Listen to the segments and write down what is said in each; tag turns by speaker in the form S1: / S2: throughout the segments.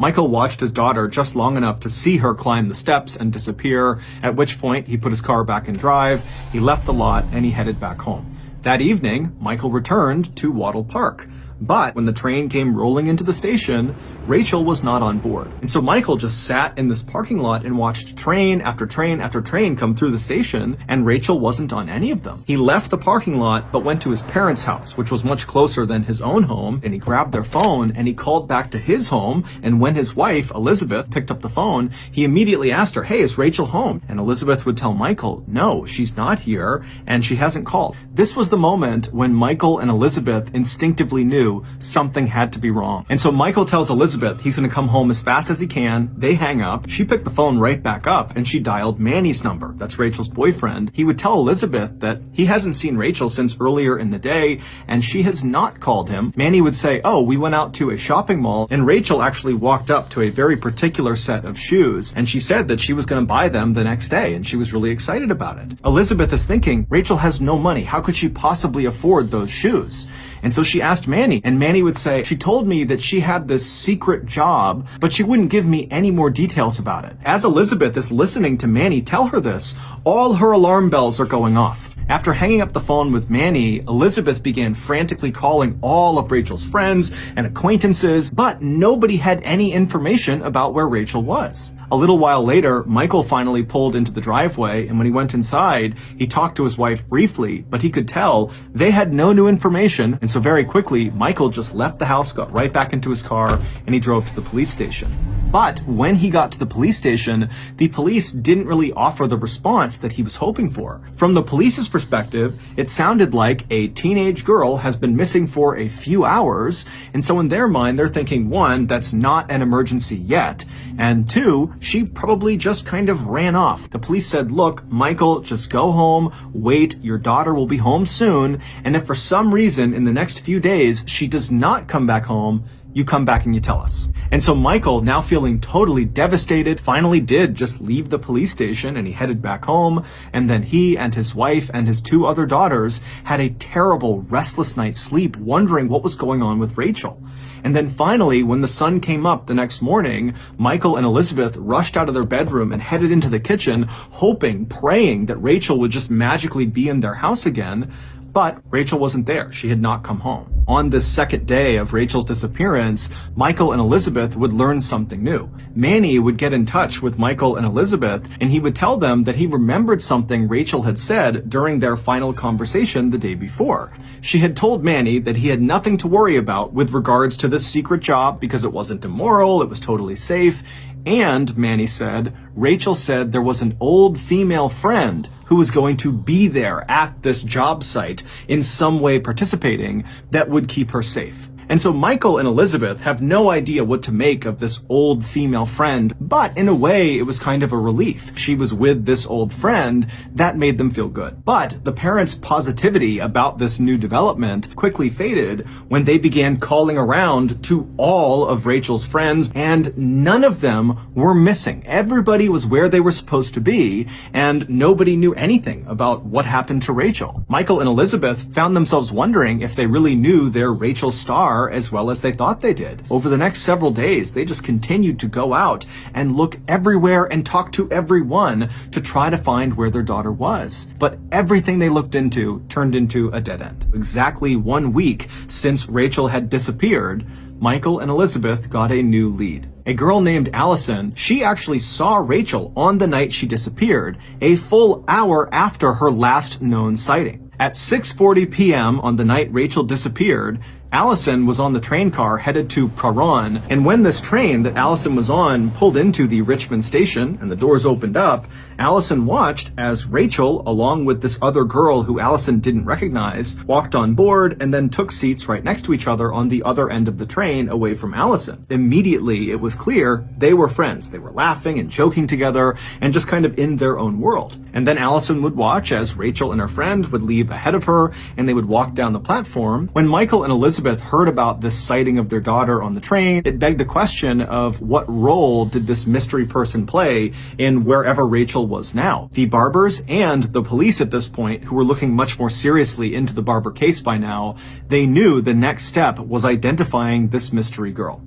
S1: Michael watched his daughter just long enough to see her climb the steps and disappear, at which point he put his car back in drive, he left the lot, and he headed back home. That evening, Michael returned to Wattle Park. But when the train came rolling into the station, Rachel was not on board. And so Michael just sat in this parking lot and watched train after train after train come through the station, and Rachel wasn't on any of them. He left the parking lot but went to his parents' house, which was much closer than his own home, and he grabbed their phone and he called back to his home, and when his wife, Elizabeth, picked up the phone, he immediately asked her, "Hey, is Rachel home?" And Elizabeth would tell Michael, "No, she's not here, and she hasn't called." This was the moment when Michael and Elizabeth instinctively knew something had to be wrong. And so Michael tells Elizabeth he's going to come home as fast as he can. They hang up. She picked the phone right back up and she dialed Manny's number. That's Rachel's boyfriend. He would tell Elizabeth that he hasn't seen Rachel since earlier in the day and she has not called him. Manny would say, "Oh, we went out to a shopping mall and Rachel actually walked up to a very particular set of shoes and she said that she was going to buy them the next day and she was really excited about it." Elizabeth is thinking, Rachel has no money. How could she possibly afford those shoes? And so she asked Manny, and Manny would say, "She told me that she had this secret job, but she wouldn't give me any more details about it." As Elizabeth is listening to Manny tell her this, all her alarm bells are going off. After hanging up the phone with Manny, Elizabeth began frantically calling all of Rachel's friends and acquaintances, but nobody had any information about where Rachel was. A little while later, Michael finally pulled into the driveway, and when he went inside, he talked to his wife briefly, but he could tell they had no new information, and so very quickly, Michael just left the house, got right back into his car, and he drove to the police station. But when he got to the police station, the police didn't really offer the response that he was hoping for. From the police's perspective, it sounded like a teenage girl has been missing for a few hours, and so in their mind, they're thinking, one, that's not an emergency yet, and two, she probably just kind of ran off. The police said, "Look, Michael, just go home, wait, your daughter will be home soon, and if for some reason in the next few days she does not come back home, you come back and you tell us." And so Michael, now feeling totally devastated, finally did just leave the police station and he headed back home. And then he and his wife and his two other daughters had a terrible, restless night's sleep, wondering what was going on with Rachel. And then finally, when the sun came up the next morning, Michael and Elizabeth rushed out of their bedroom and headed into the kitchen, hoping, praying that Rachel would just magically be in their house again. But Rachel wasn't there. She had not come home. On this second day of Rachel's disappearance, Michael and Elizabeth would learn something new. Manny would get in touch with Michael and Elizabeth, and he would tell them that he remembered something Rachel had said during their final conversation the day before. She had told Manny that he had nothing to worry about with regards to this secret job because it wasn't immoral, it was totally safe. And, Manny said, Rachel said there was an old female friend who was going to be there at this job site in some way participating that would keep her safe. And so Michael and Elizabeth have no idea what to make of this old female friend, but in a way it was kind of a relief. She was with this old friend. That made them feel good. But the parents' positivity about this new development quickly faded when they began calling around to all of Rachel's friends, and none of them were missing. Everybody was where they were supposed to be, and nobody knew anything about what happened to Rachel. Michael and Elizabeth found themselves wondering if they really knew their Rachel star as well as they thought they did. Over the next several days, they just continued to go out and look everywhere and talk to everyone to try to find where their daughter was. But everything they looked into turned into a dead end. Exactly 1 week since Rachel had disappeared, Michael and Elizabeth got a new lead. A girl named Allison, she actually saw Rachel on the night she disappeared, a full hour after her last known sighting. At 6:40 p.m. on the night Rachel disappeared, Allison was on the train car headed to Praran, and when this train that Allison was on pulled into the Richmond station and the doors opened up, Allison watched as Rachel, along with this other girl who Allison didn't recognize, walked on board and then took seats right next to each other on the other end of the train away from Allison. Immediately, it was clear they were friends. They were laughing and joking together and just kind of in their own world. And then Allison would watch as Rachel and her friend would leave ahead of her and they would walk down the platform. When Michael and Elizabeth heard about this sighting of their daughter on the train, it begged the question of what role did this mystery person play in wherever Rachel was now. The Barbers and the police at this point, who were looking much more seriously into the Barber case by now, they knew the next step was identifying this mystery girl.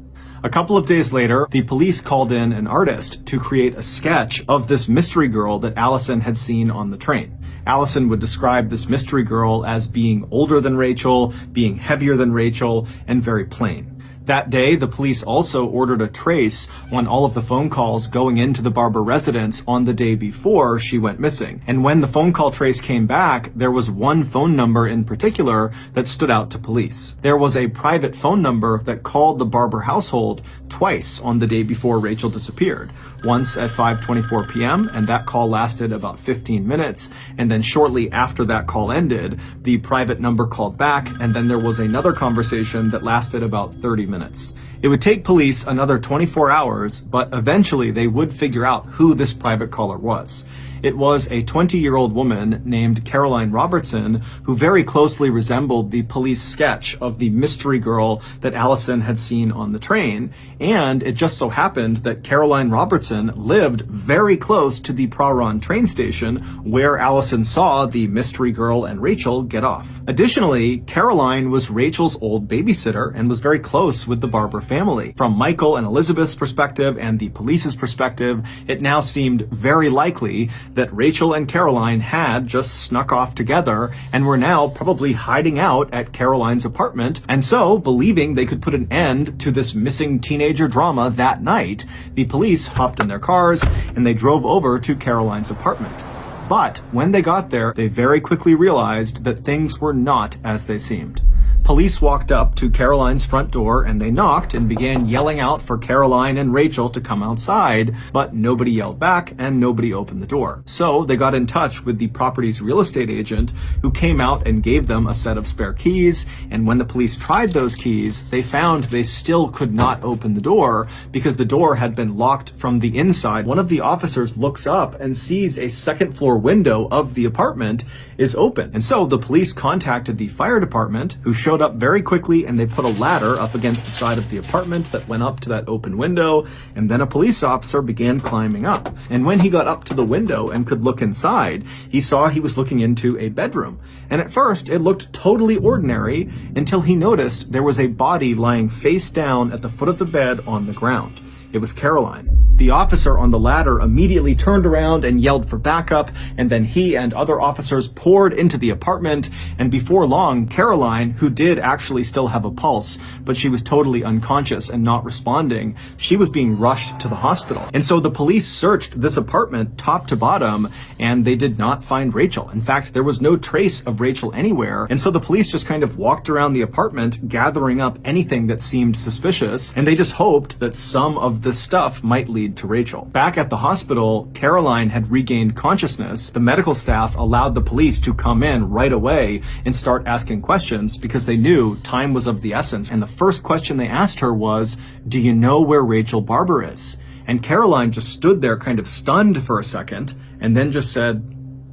S1: A couple of days later, the police called in an artist to create a sketch of this mystery girl that Allison had seen on the train. Allison would describe this mystery girl as being older than Rachel, being heavier than Rachel, and very plain. That day, the police also ordered a trace on all of the phone calls going into the Barber residence on the day before she went missing. And when the phone call trace came back, there was one phone number in particular that stood out to police. There was a private phone number that called the Barber household twice on the day before Rachel disappeared. Once at 5:24 p.m., and that call lasted about 15 minutes. And then shortly after that call ended, the private number called back, and then there was another conversation that lasted about 30 minutes. It would take police another 24 hours, but eventually they would figure out who this private caller was. It was a 20-year-old woman named Caroline Robertson who very closely resembled the police sketch of the mystery girl that Allison had seen on the train. And it just so happened that Caroline Robertson lived very close to the Praran train station where Allison saw the mystery girl and Rachel get off. Additionally, Caroline was Rachel's old babysitter and was very close with the Barber family. From Michael and Elizabeth's perspective and the police's perspective, it now seemed very likely that Rachel and Caroline had just snuck off together and were now probably hiding out at Caroline's apartment. And so, believing they could put an end to this missing teenager drama that night, the police hopped in their cars and they drove over to Caroline's apartment. But when they got there, they very quickly realized that things were not as they seemed. Police walked up to Caroline's front door and they knocked and began yelling out for Caroline and Rachel to come outside, but nobody yelled back and nobody opened the door. So they got in touch with the property's real estate agent, who came out and gave them a set of spare keys. And when the police tried those keys, they found they still could not open the door because the door had been locked from the inside. One of the officers looks up and sees a second floor window of the apartment is open. And so the police contacted the fire department, who showed up very quickly, and they put a ladder up against the side of the apartment that went up to that open window, and then a police officer began climbing up. And when he got up to the window and could look inside, he saw he was looking into a bedroom. And at first it looked totally ordinary until he noticed there was a body lying face down at the foot of the bed on the ground. It was Caroline. The officer on the ladder immediately turned around and yelled for backup, and then he and other officers poured into the apartment, and before long, Caroline, who did actually still have a pulse, but she was totally unconscious and not responding, she was being rushed to the hospital. And so the police searched this apartment top to bottom, and they did not find Rachel. In fact, there was no trace of Rachel anywhere, and so the police just kind of walked around the apartment, gathering up anything that seemed suspicious, and they just hoped that some of this stuff might lead to Rachel. Back at the hospital, Caroline had regained consciousness. The medical staff allowed the police to come in right away and start asking questions because they knew time was of the essence. And the first question they asked her was, "Do you know where Rachel Barber is?" And Caroline just stood there kind of stunned for a second and then just said,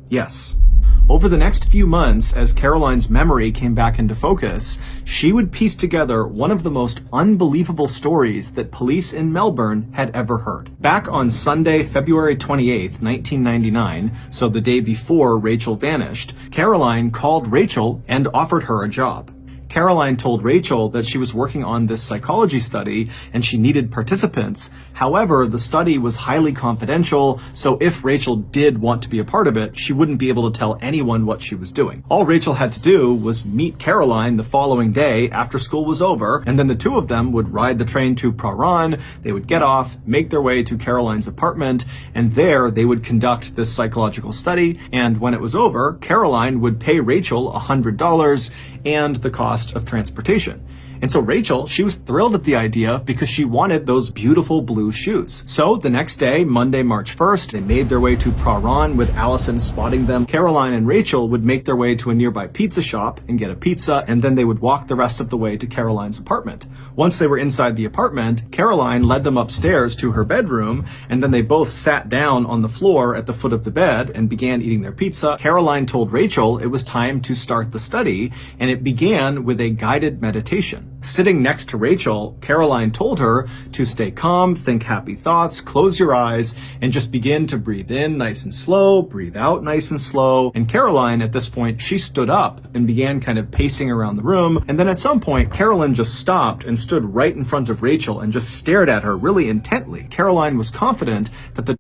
S1: "Yes." Over the next few months, as Caroline's memory came back into focus, she would piece together one of the most unbelievable stories that police in Melbourne had ever heard. Back on Sunday, February 28th, 1999, so the day before Rachel vanished, Caroline called Rachel and offered her a job. Caroline told Rachel that she was working on this psychology study and she needed participants. However, the study was highly confidential, so if Rachel did want to be a part of it, she wouldn't be able to tell anyone what she was doing. All Rachel had to do was meet Caroline the following day after school was over, and then the two of them would ride the train to Praran. They would get off, make their way to Caroline's apartment, and there they would conduct this psychological study. And when it was over, Caroline would pay Rachel $100 and the cost of transportation. And so Rachel, she was thrilled at the idea because she wanted those beautiful blue shoes. So the next day, Monday, March 1st, they made their way to Praran with Allison spotting them. Caroline and Rachel would make their way to a nearby pizza shop and get a pizza, and then they would walk the rest of the way to Caroline's apartment. Once they were inside the apartment, Caroline led them upstairs to her bedroom, and then they both sat down on the floor at the foot of the bed and began eating their pizza. Caroline told Rachel it was time to start the study, and it began with a guided meditation. Sitting next to Rachel, Caroline told her to stay calm, think happy thoughts, close your eyes, and just begin to breathe in nice and slow, breathe out nice and slow. And Caroline, at this point, she stood up and began kind of pacing around the room. And then at some point, Caroline just stopped and stood right in front of Rachel and just stared at her really intently. Caroline was confident that the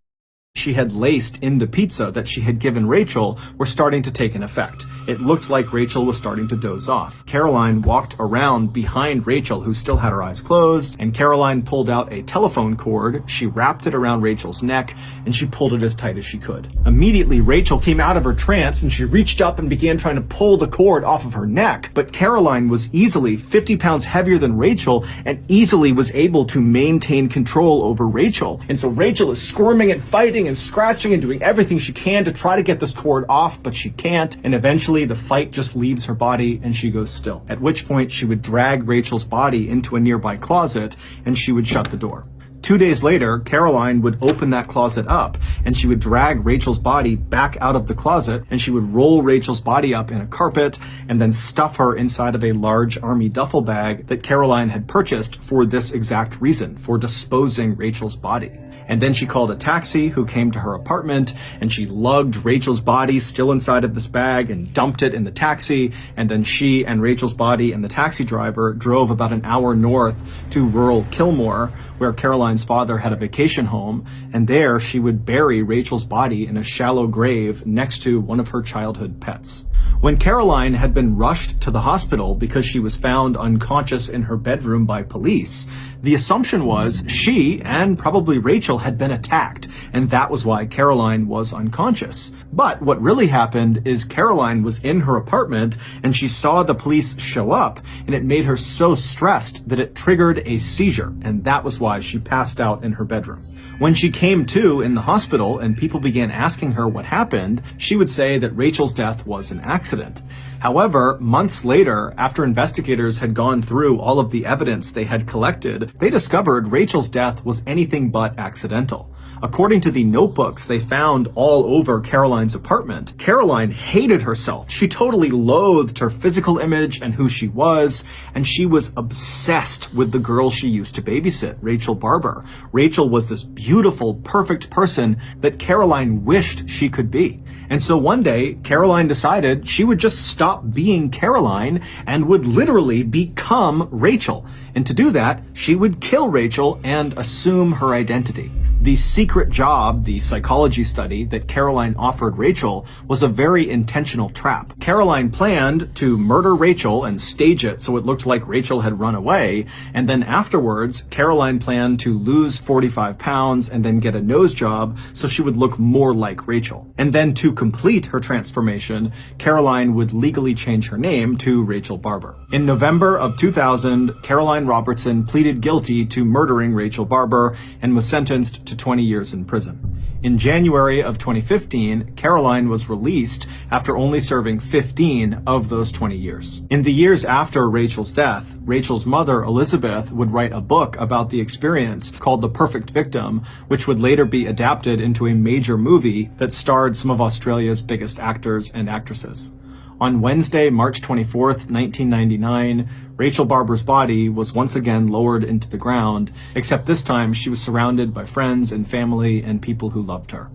S1: she had laced in the pizza that she had given Rachel were starting to take an effect. It looked like Rachel was starting to doze off. Caroline walked around behind Rachel, who still had her eyes closed, and Caroline pulled out a telephone cord. She wrapped it around Rachel's neck, and she pulled it as tight as she could. Immediately, Rachel came out of her trance, and she reached up and began trying to pull the cord off of her neck. But Caroline was easily 50 pounds heavier than Rachel, and easily was able to maintain control over Rachel. And so Rachel is squirming and fighting and scratching and doing everything she can to try to get this cord off, but she can't. And eventually the fight just leaves her body and she goes still. At which point she would drag Rachel's body into a nearby closet and she would shut the door. 2 days later, Caroline would open that closet up and she would drag Rachel's body back out of the closet and she would roll Rachel's body up in a carpet and then stuff her inside of a large army duffel bag that Caroline had purchased for this exact reason, for disposing Rachel's body. And then she called a taxi who came to her apartment and she lugged Rachel's body still inside of this bag and dumped it in the taxi. And then she and Rachel's body and the taxi driver drove about an hour north to rural Kilmore, where Caroline's father had a vacation home. And there she would bury Rachel's body in a shallow grave next to one of her childhood pets. When Caroline had been rushed to the hospital because she was found unconscious in her bedroom by police, the assumption was she and probably Rachel had been attacked, and that was why Caroline was unconscious. But what really happened is Caroline was in her apartment and she saw the police show up, and it made her so stressed that it triggered a seizure, and that was why she passed out in her bedroom. When she came to in the hospital and people began asking her what happened, she would say that Rachel's death was an accident. However, months later, after investigators had gone through all of the evidence they had collected, they discovered Rachel's death was anything but accidental. According to the notebooks they found all over Caroline's apartment, Caroline hated herself. She totally loathed her physical image and who she was, and she was obsessed with the girl she used to babysit, Rachel Barber. Rachel was this beautiful, perfect person that Caroline wished she could be. And so one day, Caroline decided she would just stop being Caroline and would literally become Rachel. And to do that, she would kill Rachel and assume her identity. The secret job, the psychology study that Caroline offered Rachel, was a very intentional trap. Caroline planned to murder Rachel and stage it so it looked like Rachel had run away, and then afterwards, Caroline planned to lose 45 pounds and then get a nose job so she would look more like Rachel. And then to complete her transformation, Caroline would legally change her name to Rachel Barber. In November of 2000, Caroline Robertson pleaded guilty to murdering Rachel Barber and was sentenced to 20 years in prison. In January of 2015, Caroline was released after only serving 15 of those 20 years. In the years after Rachel's death, Rachel's mother, Elizabeth, would write a book about the experience called The Perfect Victim, which would later be adapted into a major movie that starred some of Australia's biggest actors and actresses. On Wednesday, March 24th, 1999, Rachel Barber's body was once again lowered into the ground, except this time she was surrounded by friends and family and people who loved her.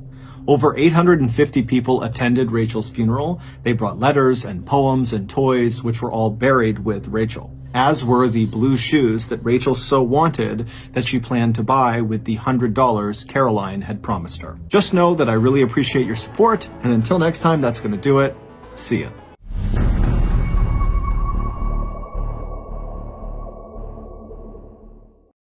S1: Over 850 people attended Rachel's funeral. They brought letters and poems and toys, which were all buried with Rachel, as were the blue shoes that Rachel so wanted that she planned to buy with the $100 Caroline had promised her. Just know that I really appreciate your support, and until next time, that's going to do it. See ya.